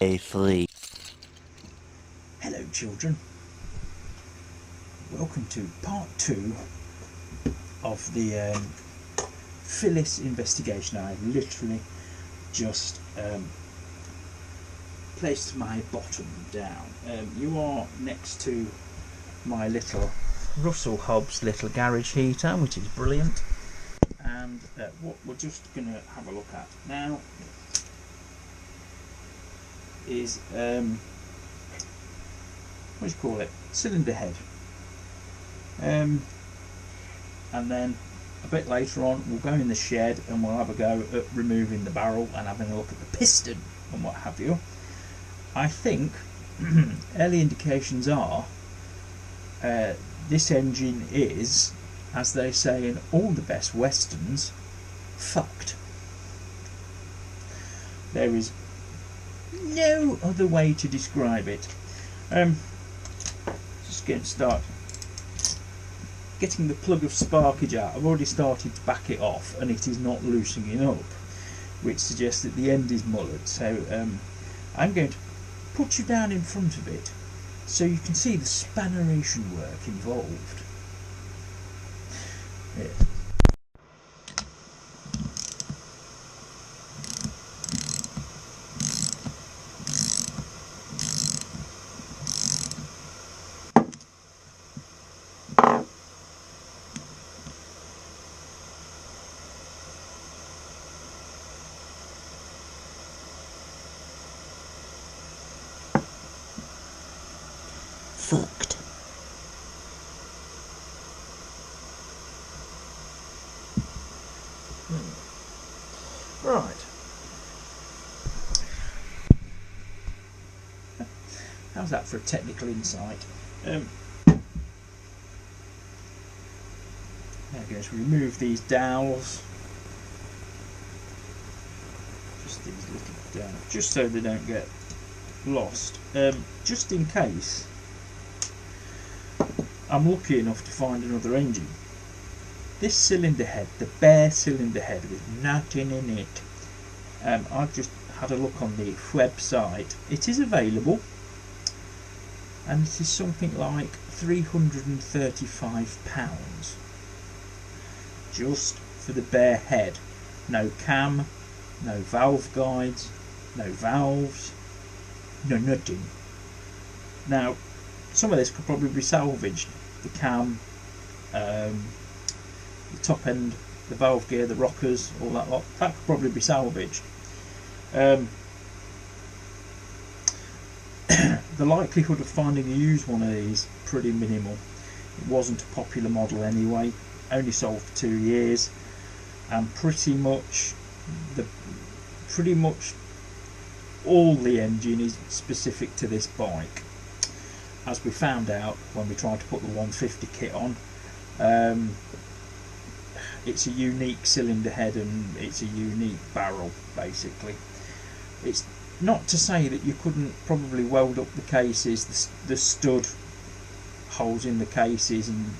A3. Hello children, welcome to part 2 of the Phyllis investigation. I've literally just placed my bottom down. You are next to my little Russell Hobbs little garage heater, which is brilliant, and what we're just going to have a look at now is what do you call it? Cylinder head. And then a bit later on we'll go in the shed and we'll have a go at removing the barrel and having a look at the piston and what have you. I think early indications are this engine is, as they say in all the best westerns, fucked. There is no other way to describe it. Just going to start getting the plug of sparkage out. I've already started to back it off and it is not loosening up, which suggests that the end is mullered. So I'm going to put you down in front of it so you can see the spanneration work involved. Yeah. Fucked. Right. How's that for a technical insight? Now I'm going to remove these dowels. Just these little dowels, just so they don't get lost. Just in case I'm lucky enough to find another engine. This cylinder head, the bare cylinder head with nothing in it, I've just had a look on the website. It is available and it is something like £335 just for the bare head. No cam, no valve guides, no valves, no nothing. Now some of this could probably be salvaged. The cam, the top end, the valve gear, the rockers, all that lot, that could probably be salvaged. The likelihood of finding a used one of these pretty minimal. It wasn't a popular model anyway, only sold for 2 years, and pretty much all the engine is specific to this bike. As we found out when we tried to put the 150 kit on, it's a unique cylinder head and it's a unique barrel basically. It's not to say that you couldn't probably weld up the cases, the stud holes in the cases, and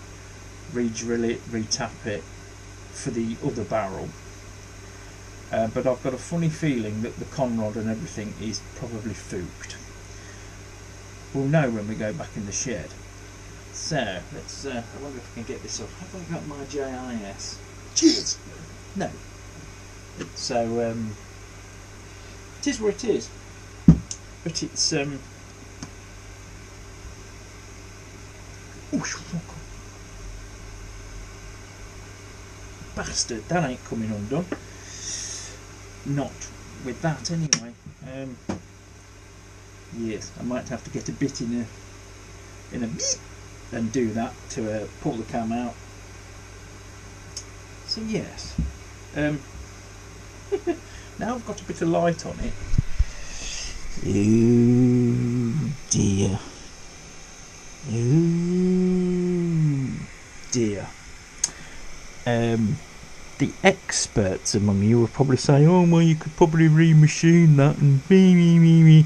re-drill it, re-tap it for the other barrel, but I've got a funny feeling that the conrod and everything is probably fooked. We'll know when we go back in the shed. So let's I wonder if I can get this off. Have I got my JIS? Cheers! No. So it is where it is. But it's bastard, that ain't coming undone. Not with that anyway. Yes, I might have to get a bit in a beep and do that to pull the cam out. So yes, now I've got a bit of light on it. Oh dear. Oh Dear. The experts among you will probably say, oh well, you could probably remachine that and me.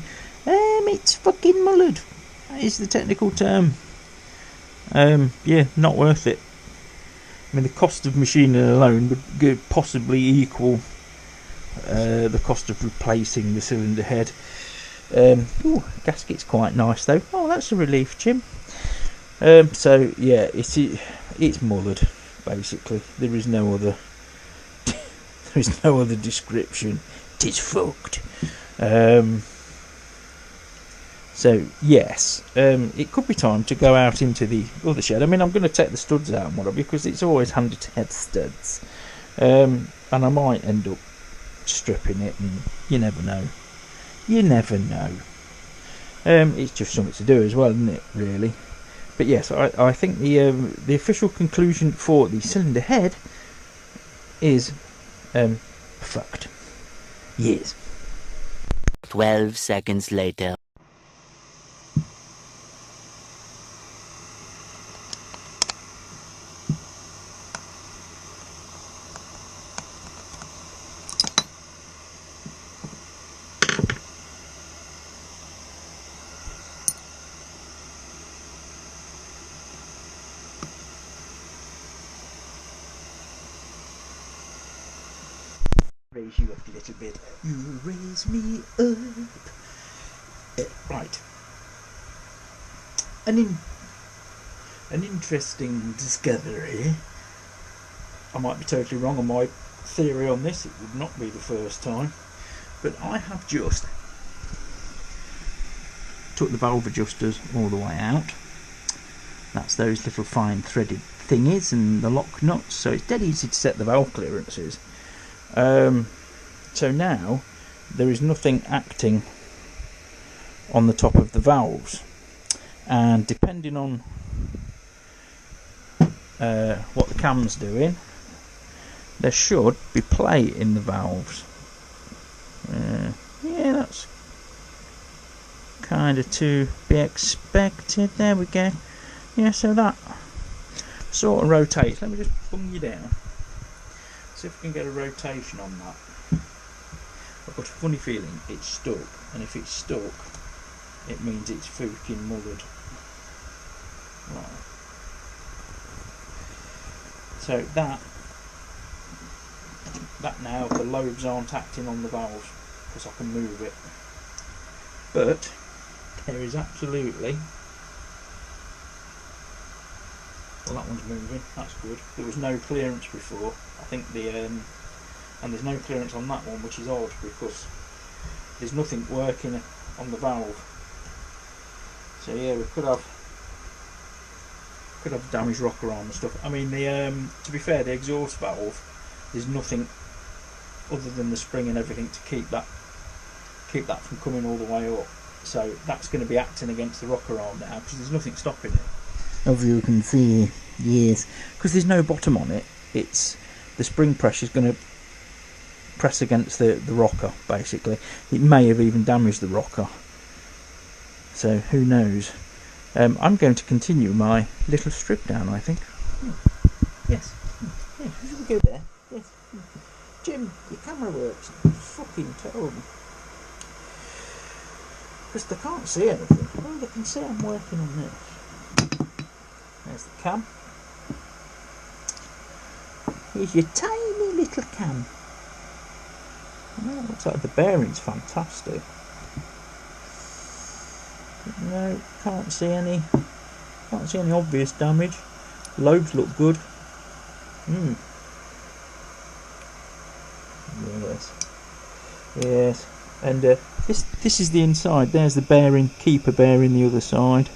It's fucking mullered. That is the technical term. Yeah, not worth it. I mean, the cost of machining alone would possibly equal the cost of replacing the cylinder head. Ooh, gasket's quite nice though. Oh, that's a relief, Jim. So yeah, it's mullered basically. There is no other description. It's fucked. So yes, it could be time to go out into the other shed. I mean, I'm going to take the studs out and whatever because it's always handy to have studs. And I might end up stripping it, and you never know. You never know. It's just something to do as well, isn't it? Really. But yes, I think the official conclusion for the cylinder head is fucked. Yes. 12 seconds later. Raise you up a little bit. You raise me up. Right. An interesting discovery. I might be totally wrong on my theory on this. It would not be the first time. But I have just took the valve adjusters all the way out. That's those little fine threaded thingies and the lock nuts. So it's dead easy to set the valve clearances. So now there is nothing acting on the top of the valves, and depending on what the cam's doing, there should be play in the valves. Yeah, that's kind of to be expected. There we go. Yeah, so that sort of rotates. Let me just bung you down. See if we can get a rotation on that. I've got a funny feeling it's stuck, and if it's stuck, it means it's fucking mullered. Right. So that now the lobes aren't acting on the valve because I can move it. But there is absolutely. Well, that one's moving. That's good. There was no clearance before. I think and there's no clearance on that one, which is odd because there's nothing working on the valve. So yeah, we could have damaged rocker arm and stuff. I mean, to be fair, the exhaust valve, there's nothing other than the spring and everything to keep that from coming all the way up. So that's going to be acting against the rocker arm now because there's nothing stopping it. As you can see, yes, because there's no bottom on it. It's the spring pressure is going to press against the rocker. Basically, it may have even damaged the rocker. So who knows? I'm going to continue my little strip down. I think. Yes. Yeah, should we go there? Yes. Jim, your camera works. Fucking terrible. Because they can't see anything. Oh, they can see I'm working on this. There's the cam. Here's your tiny little cam. Oh, looks like the bearing's fantastic. No, can't see any obvious damage. Lobes look good. Yes. And this is the inside. There's the bearing, keeper bearing the other side.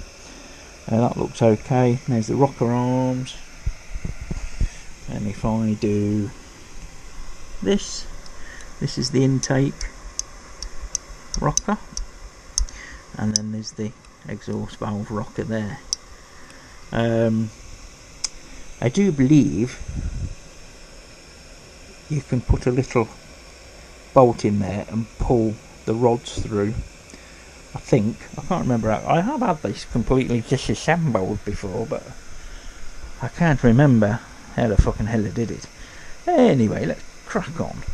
That looks okay. There's the rocker arms. And if I do this is the intake rocker, and then there's the exhaust valve rocker there. I do believe you can put a little bolt in there and pull the rods through. I think, I can't remember how, I have had this completely disassembled before, but I can't remember how the fucking hell I did it. Anyway, let's crack on.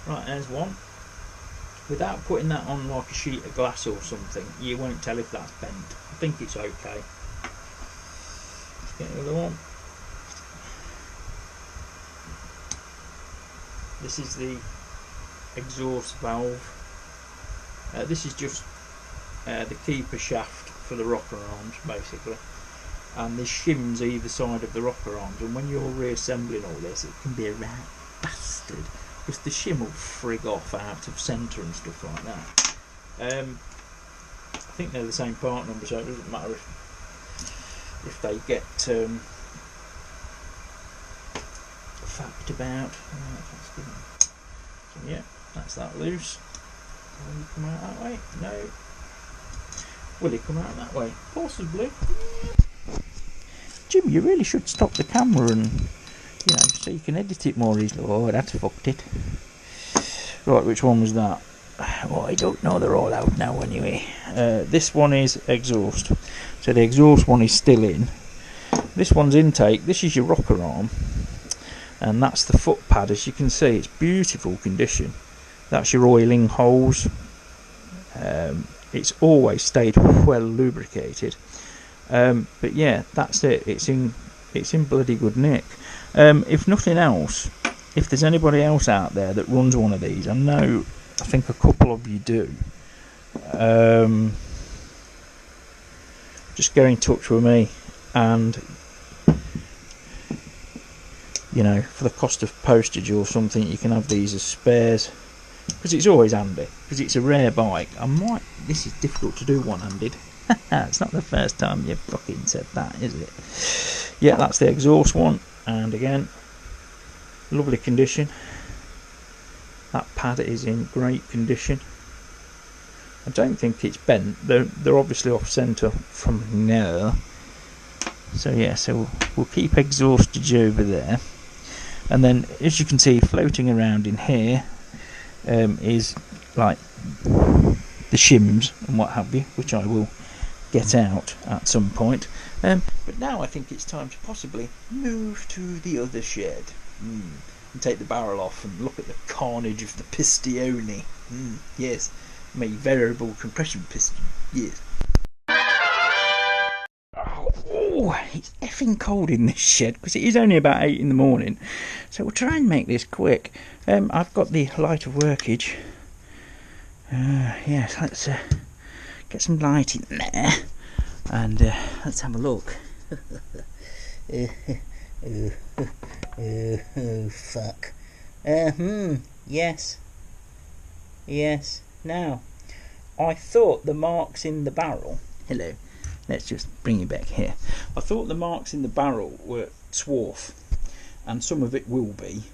Right, there's one. Without putting that on like a sheet of glass or something, you won't tell if that's bent. I think it's okay. Let's get the other one. This is the exhaust valve. This is just the keeper shaft for the rocker arms, basically, and there's shims either side of the rocker arms, and when you're reassembling all this, it can be a right bastard, because the shim will frig off out of centre and stuff like that. I think they're the same part number, so it doesn't matter if they get faffed about. So yeah, that's that loose. Will he come out that way? No. Will he come out that way? Possibly. Jim, you really should stop the camera and, you know, so you can edit it more easily. Oh, that's fucked it. Right, which one was that? Well, I don't know, they're all out now anyway. This one is exhaust. So the exhaust one is still in. This one's intake. This is your rocker arm. And that's the foot pad, as you can see. It's beautiful condition. That's your oiling holes. It's always stayed well lubricated. But yeah, that's it. It's in bloody good nick. If nothing else, if there's anybody else out there that runs one of these, I think a couple of you do. Just get in touch with me, and you know, for the cost of postage or something, you can have these as spares, because it's always handy, because it's a rare bike. This is difficult to do one-handed. It's not the first time you've fucking said that, is it? Yeah, that's the exhaust one, and again, lovely condition. That pad is in great condition. I don't think it's bent. They're obviously off centre from now. So yeah, so we'll keep exhausted over there. And then, as you can see, floating around in here is like the shims and what have you, which I will get out at some point. But now I think it's time to possibly move to the other shed and take the barrel off and look at the carnage of the pistione. Yes, my variable compression piston. Yes. Oh, it's effing cold in this shed, because it is only about 8 in the morning, so we'll try and make this quick. I've got the light of workage. Yes, let's get some light in there, and let's have a look. Oh, fuck. Yes. Now, I thought the marks in the barrel... Hello. Let's just bring you back here. I thought the marks in the barrel were swarf, and some of it will be.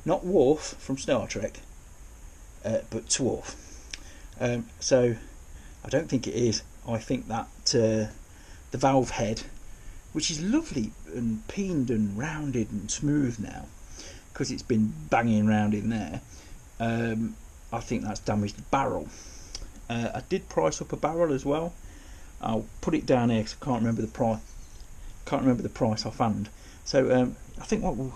Not Worf from Star Trek, but swarf. So, I don't think it is. I think that the valve head, which is lovely and peened and rounded and smooth now, because it's been banging around in there, I think that's damaged the barrel. I did price up a barrel as well. I'll put it down here because I can't remember the price. Offhand. So I think what we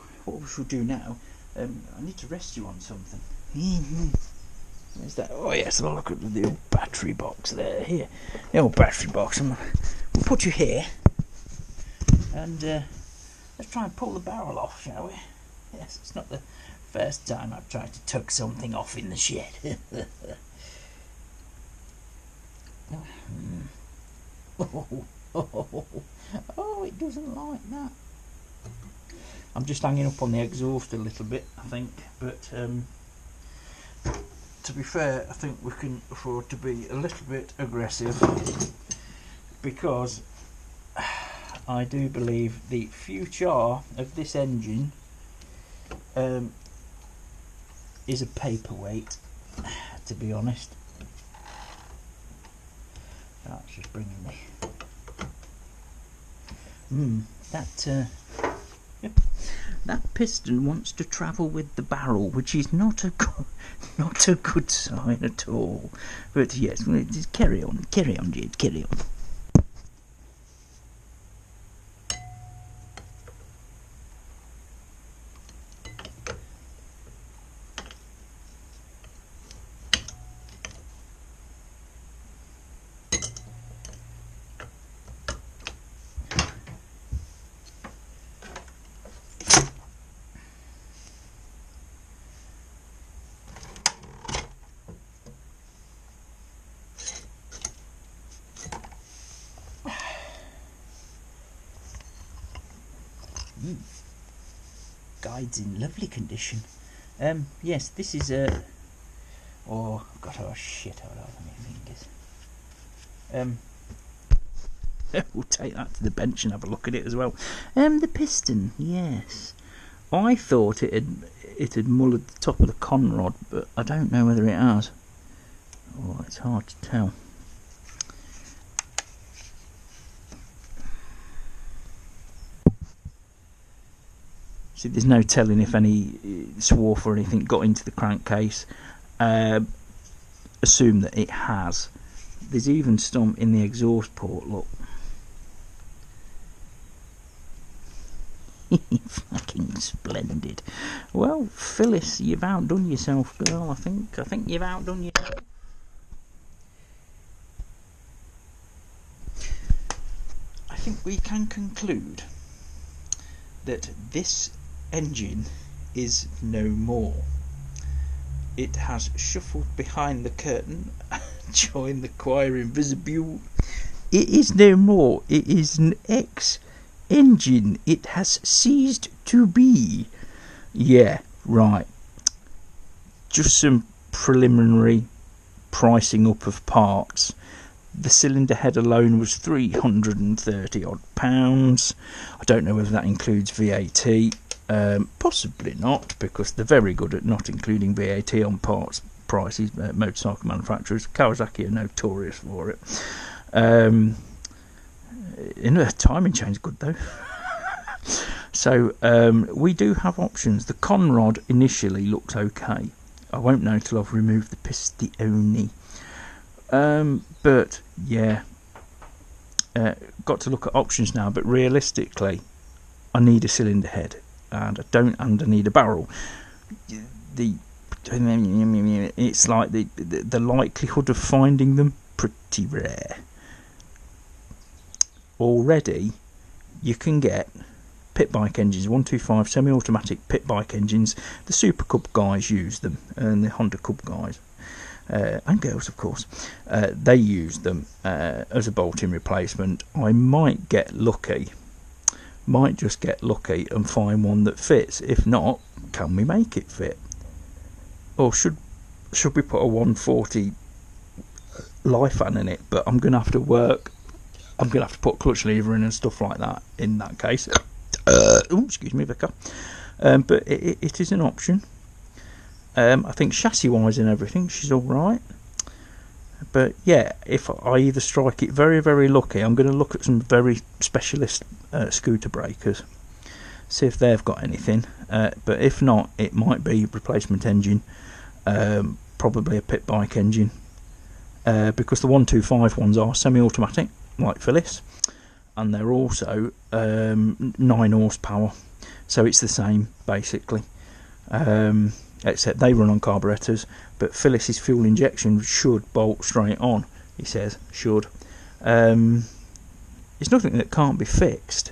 should do now. I need to rest you on something. Where's that? Oh yes, I'll look at the old battery box there. Here, the old battery box. We'll put you here, and let's try and pull the barrel off, shall we? Yes, it's not the first time I've tried to tug something off in the shed. Oh, it doesn't like that. I'm just hanging up on the exhaust a little bit, I think, but to be fair, I think we can afford to be a little bit aggressive, because I do believe the future of this engine is a paperweight, to be honest. That's just bringing me. That piston wants to travel with the barrel, which is not a good sign at all. But yes, just carry on, Jed, carry on. Guide's in lovely condition. Yes, this is oh, I've got a shit all over my fingers. We'll take that to the bench and have a look at it as well. The piston, yes. I thought it had mullered the top of the conrod, but I don't know whether it has. Oh, it's hard to tell. See, there's no telling if any swarf or anything got into the crankcase. Assume that it has. There's even stump in the exhaust port, look. Fucking splendid. Well, Phyllis, you've outdone yourself, girl. I think you've outdone yourself. I think we can conclude that this engine is no more. It has shuffled behind the curtain, joined the choir in vestibule. It is no more. It is an engine. It has ceased to be. Yeah, right. Just some preliminary pricing up of parts. The cylinder head alone was £330 odd. I don't know whether that includes VAT. Possibly not, because they're very good at not including VAT on parts prices. Motorcycle manufacturers, Kawasaki, are notorious for it. Timing chain's good though. So we do have options. The conrod initially looks okay. I won't know till I've removed the pistione. But yeah, got to look at options now. But realistically, I need a cylinder head, and I need a barrel. It's like the likelihood of finding them pretty rare. Already, you can get pit bike engines, 125 semi-automatic pit bike engines. The Super Cub guys use them, and the Honda Cub guys. And girls, of course, they use them as a bolting replacement. I might get lucky, might just get lucky and find one that fits. If not, can we make it fit? Or should we put a 140 life fan in it? But I'm going to have to work. I'm going to have to put clutch lever in and stuff like that in that case. Excuse me, Vicar. But it is an option. I think chassis-wise and everything, she's all right. But yeah, if I either strike it very, very lucky, I'm going to look at some very specialist scooter breakers, see if they've got anything. But if not, it might be replacement engine, probably a pit bike engine, because the 125 ones are semi-automatic, like Phyllis, and they're also 9 horsepower, so it's the same basically. Except they run on carburetors, but Phyllis's fuel injection should bolt straight on. He says should. It's nothing that can't be fixed,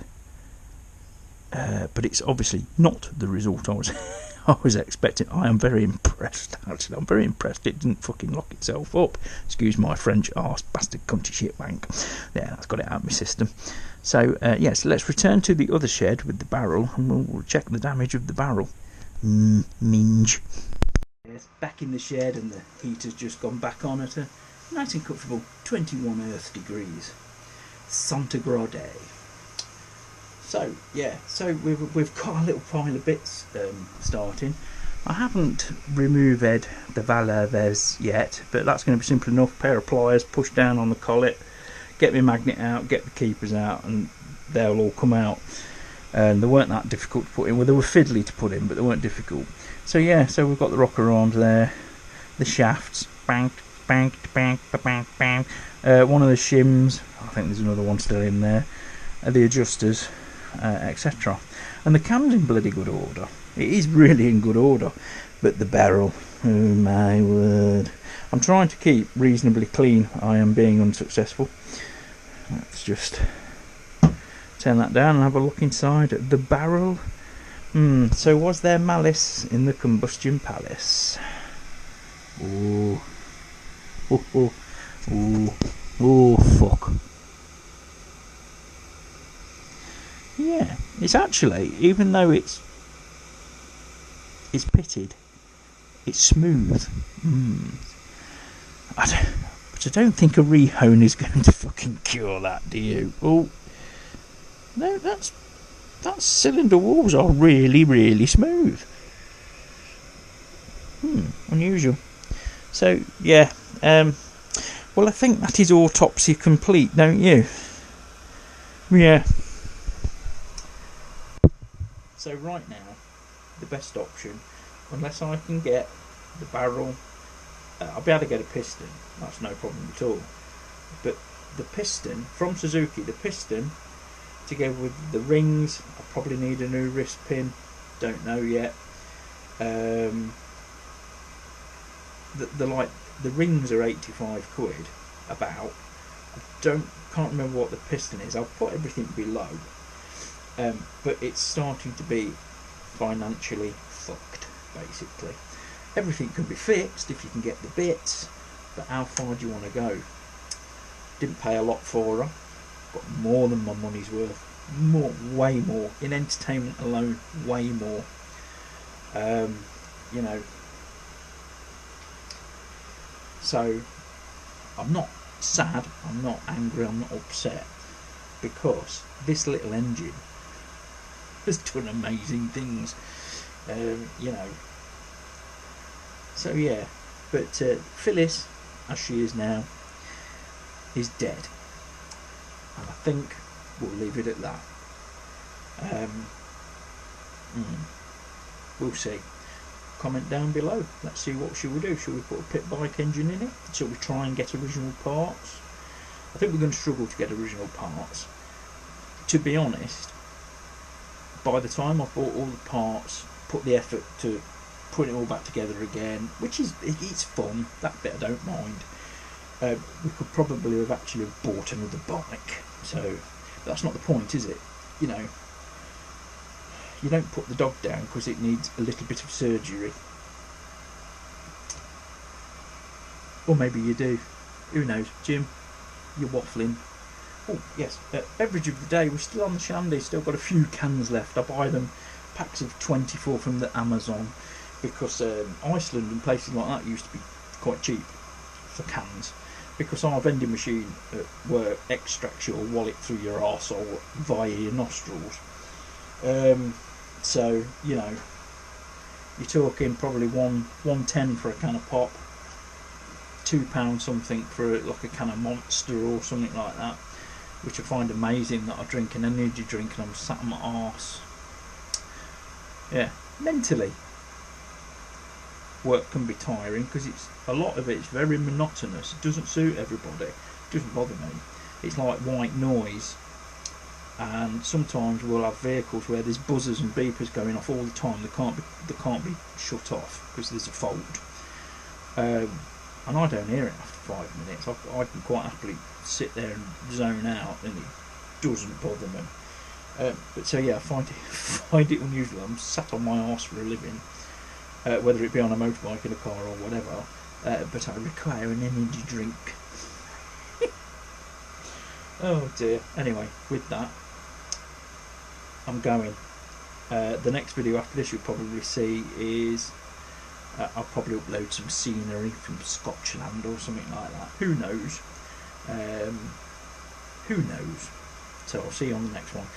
but it's obviously not the result I was expecting. I am very impressed. Actually, I'm very impressed. It didn't fucking lock itself up. Excuse my French, arse bastard cunty shit wank. Yeah, that's got it out of my system. So yes, let's return to the other shed with the barrel, and we'll check the damage of the barrel. Minge. Yes, back in the shed, and the heater's just gone back on at a nice and comfortable 21 Earth degrees centigrade. So yeah, so we've got a little pile of bits starting. I haven't removed the valves yet, but that's going to be simple enough. Pair of pliers, push down on the collet, get my magnet out, get the keepers out, and they'll all come out. And they weren't that difficult to put in. Well, they were fiddly to put in, but they weren't difficult. So yeah, so we've got the rocker arms there, the shafts, bang, bang, bang, bang, bang. One of the shims, I think there's another one still in there. The adjusters, etc. And the cam's in bloody good order. It is really in good order. But the barrel, oh my word. I'm trying to keep reasonably clean. I am being unsuccessful. Let's just turn that down and have a look inside the barrel. So was there malice in the combustion palace? Oh, oh, oh, oh, oh, fuck. Yeah, it's actually, even though it's pitted, it's smooth. But I don't think a rehone is going to fucking cure that, do you? Well, no, that cylinder walls are really, really smooth. Unusual. So yeah, well, I think that is autopsy complete, don't you? Yeah. So right now, the best option, unless I can get the barrel, I'll be able to get a piston. That's no problem at all. But the piston from Suzuki, the piston together with the rings, I probably need a new wrist pin. Don't know yet. The rings are 85 quid about. Can't remember what the piston is. I'll put everything below. But it's starting to be financially fucked, basically. Everything can be fixed if you can get the bits, but how far do you want to go? Didn't pay a lot for her. Got more than my money's worth. Way more. In entertainment alone, way more. You know. So, I'm not sad, I'm not angry, I'm not upset, because this little engine has done amazing things, you know. So yeah, but Phyllis, as she is now, is dead, and I think we'll leave it at that. We'll see. Comment down below. Let's see what should we do. Should we put a pit bike engine in it? Should we try and get original parts? I think we're going to struggle to get original parts. To be honest, by the time I've bought all the parts, put the effort to put it all back together again, which is, it's fun, that bit I don't mind, we could probably have actually bought another bike. So that's not the point, is it? You know, you don't put the dog down because it needs a little bit of surgery. Or maybe you do. Who knows? Jim, you're waffling. Oh, yes. Beverage of the day. We're still on the shandy. Still got a few cans left. I buy them packs of 24 from the Amazon because Iceland and places like that used to be quite cheap for cans. Because our vending machine at work extracts your wallet through your arsehole via your nostrils. So, you know, you're talking probably $1.10 for a can of pop, £2 something for like a can of Monster or something like that, which I find amazing that I drink an energy drink and I'm sat on my arse. Yeah, mentally, work can be tiring because a lot of it's very monotonous. It doesn't suit everybody. It doesn't bother me. It's like white noise. And sometimes we'll have vehicles where there's buzzers and beepers going off all the time. They can't be shut off because there's a fault. And I don't hear it after 5 minutes. I can quite happily sit there and zone out, and it doesn't bother me. But so yeah, I find it unusual. I'm sat on my arse for a living, whether it be on a motorbike, in a car, or whatever. But I require an energy drink. Oh dear. Anyway, with that, I'm going. The next video after this you'll probably see is I'll probably upload some scenery from Scotland or something like that. Who knows? Who knows? So I'll see you on the next one.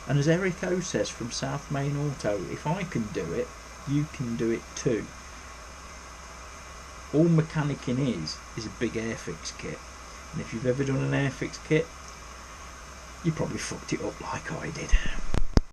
And as Eric O says from South Main Auto, if I can do it, you can do it too. All mechanicking is a big airfix kit. And if you've ever done an airfix kit, you probably fucked it up like I did.